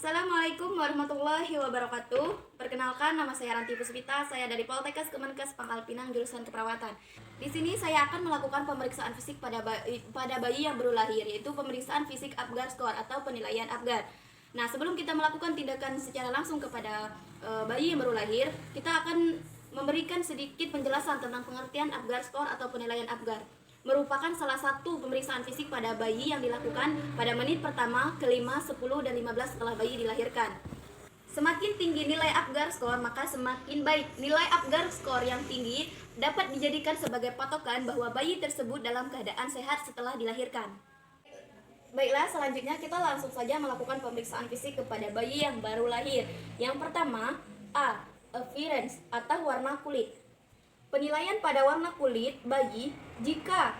Assalamualaikum warahmatullahi wabarakatuh. Perkenalkan, nama saya Ranti Puspita. Saya dari Poltekkes Kemenkes Pangkal Pinang, jurusan keperawatan. Di sini saya akan melakukan pemeriksaan fisik pada bayi yang baru lahir, yaitu pemeriksaan fisik Apgar Score atau penilaian Apgar. Nah, sebelum kita melakukan tindakan secara langsung kepada bayi yang baru lahir, kita akan memberikan sedikit penjelasan tentang pengertian Apgar Score atau penilaian Apgar. Merupakan salah satu pemeriksaan fisik pada bayi yang dilakukan pada menit pertama, kelima, 10, dan 15 setelah bayi dilahirkan. Semakin tinggi nilai Apgar Score, maka semakin baik. Nilai Apgar Score yang tinggi dapat dijadikan sebagai patokan bahwa bayi tersebut dalam keadaan sehat setelah dilahirkan. Baiklah, selanjutnya kita langsung saja melakukan pemeriksaan fisik kepada bayi yang baru lahir. Yang pertama, A. Appearance atau warna kulit. Penilaian pada warna kulit bayi, jika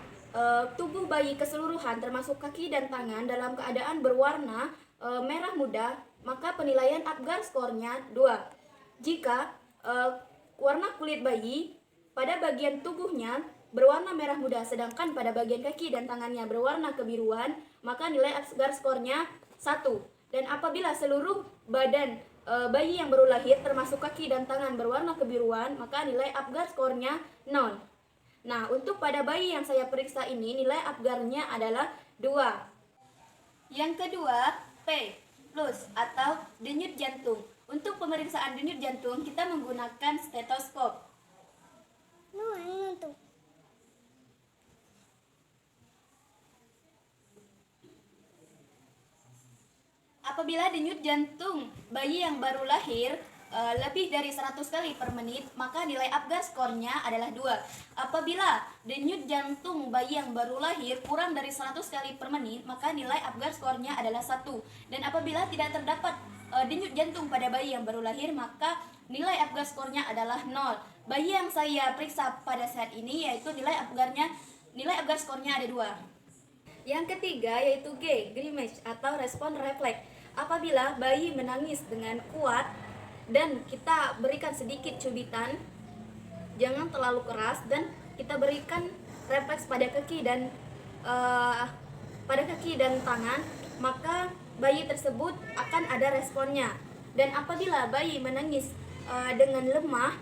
tubuh bayi keseluruhan termasuk kaki dan tangan dalam keadaan berwarna merah muda, maka penilaian Apgar Score-nya 2. Jika warna kulit bayi pada bagian tubuhnya berwarna merah muda, sedangkan pada bagian kaki dan tangannya berwarna kebiruan, maka nilai Apgar Score-nya 1. Dan apabila seluruh badan bayi yang baru lahir termasuk kaki dan tangan berwarna kebiruan, maka nilai Apgar Score-nya 0. Nah, untuk pada bayi yang saya periksa ini, nilai Apgar-nya adalah 2. Yang kedua, P plus atau denyut jantung. Untuk pemeriksaan denyut jantung, kita menggunakan stetoskop. Apabila denyut jantung bayi yang baru lahir lebih dari 100 kali per menit, maka nilai Apgar Score-nya adalah 2. Apabila denyut jantung bayi yang baru lahir kurang dari 100 kali per menit, maka nilai Apgar Score-nya adalah 1. Dan apabila tidak terdapat denyut jantung pada bayi yang baru lahir, maka nilai Apgar Score-nya adalah 0. Bayi yang saya periksa pada saat ini yaitu nilai Apgar Score-nya ada 2. Yang ketiga yaitu G, grimace atau respon refleks. Apabila bayi menangis dengan kuat dan kita berikan sedikit cubitan, jangan terlalu keras, dan kita berikan refleks pada kaki dan tangan, maka bayi tersebut akan ada responnya. Dan apabila bayi menangis dengan lemah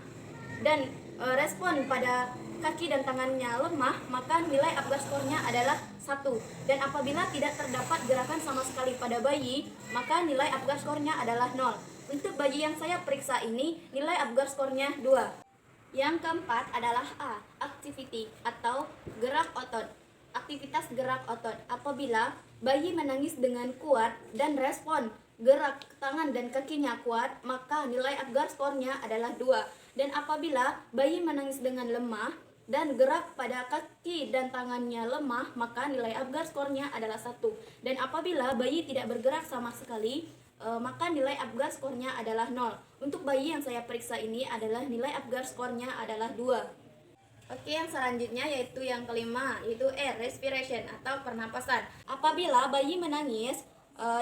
dan respon pada kaki dan tangannya lemah, maka nilai Apgar Score-nya adalah 1. Dan apabila tidak terdapat gerakan sama sekali pada bayi, maka nilai Apgar Score-nya adalah 0. Untuk bayi yang saya periksa ini, nilai Apgar Score-nya 2. Yang keempat adalah A, activity atau gerak otot. Aktivitas gerak otot. Apabila bayi menangis dengan kuat dan respon gerak tangan dan kakinya kuat, maka nilai Apgar Score-nya adalah 2. Dan apabila bayi menangis dengan lemah dan gerak pada kaki dan tangannya lemah, maka nilai Apgar Score-nya adalah 1. Dan apabila bayi tidak bergerak sama sekali, maka nilai Apgar Score-nya adalah 0. Untuk bayi yang saya periksa ini adalah nilai Apgar Score-nya adalah 2. Oke, yang selanjutnya yaitu yang kelima, yaitu E, respiration atau pernapasan. Apabila bayi menangis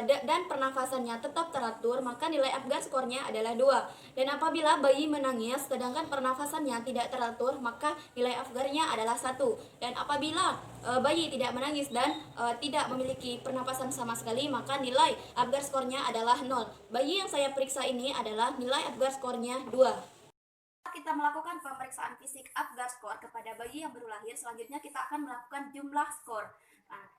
dan pernafasannya tetap teratur, maka nilai Apgar Score-nya adalah 2. Dan apabila bayi menangis sedangkan pernafasannya tidak teratur, maka nilai Apgar-nya adalah 1. Dan apabila bayi tidak menangis dan tidak memiliki pernafasan sama sekali, maka nilai Apgar Score-nya adalah 0. Bayi yang saya periksa ini adalah nilai Apgar Score-nya 2. Kita melakukan pemeriksaan fisik Apgar Score kepada bayi yang baru lahir, selanjutnya kita akan melakukan jumlah skor. Nah,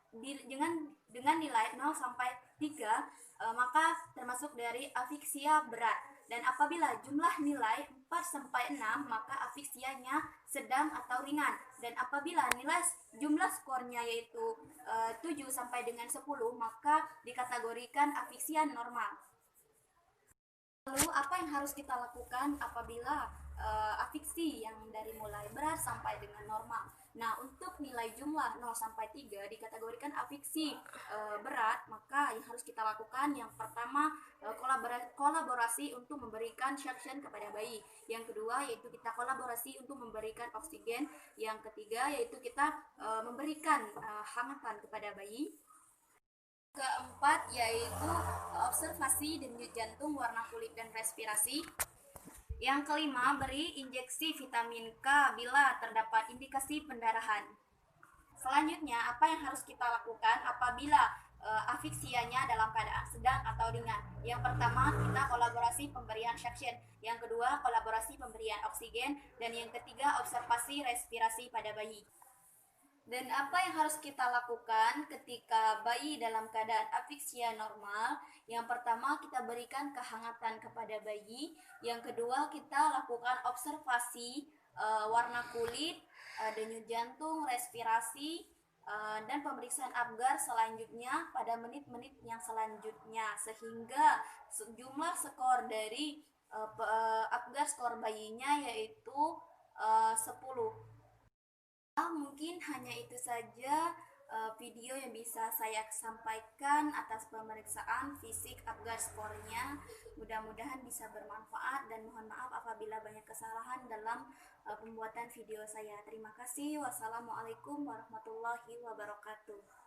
dengan nilai 0 sampai 3, maka termasuk dari afiksia berat. Dan apabila jumlah nilai 4 sampai 6, maka afiksianya sedang atau ringan. Dan apabila nilai jumlah skornya yaitu 7 sampai dengan 10, maka dikategorikan afiksia normal. Lalu apa yang harus kita lakukan apabila afiksi yang dari mulai berat sampai dengan normal? Nah, untuk nilai jumlah 0 sampai 3 dikategorikan afiksi berat, maka yang harus kita lakukan yang pertama kolaborasi untuk memberikan suction kepada bayi. Yang kedua yaitu kita kolaborasi untuk memberikan oksigen. Yang ketiga yaitu kita memberikan hangatan kepada bayi. Keempat yaitu observasi denyut jantung, warna kulit, dan respirasi. Yang kelima, beri injeksi vitamin K bila terdapat indikasi pendarahan. Selanjutnya, apa yang harus kita lakukan apabila afiksianya dalam keadaan sedang atau ringan. Yang pertama, kita kolaborasi pemberian suction. Yang kedua, kolaborasi pemberian oksigen. Dan yang ketiga, observasi respirasi pada bayi. Dan apa yang harus kita lakukan ketika bayi dalam keadaan afiksia normal? Yang pertama, kita berikan kehangatan kepada bayi. Yang kedua, kita lakukan observasi warna kulit, denyut jantung, respirasi, dan pemeriksaan Apgar selanjutnya pada menit-menit yang selanjutnya, sehingga jumlah skor dari Apgar skor bayinya yaitu 10. Mungkin hanya itu saja video yang bisa saya sampaikan atas pemeriksaan fisik Apgar skornya. Mudah-mudahan bisa bermanfaat dan mohon maaf apabila banyak kesalahan dalam pembuatan video saya. Terima kasih. Wassalamualaikum warahmatullahi wabarakatuh.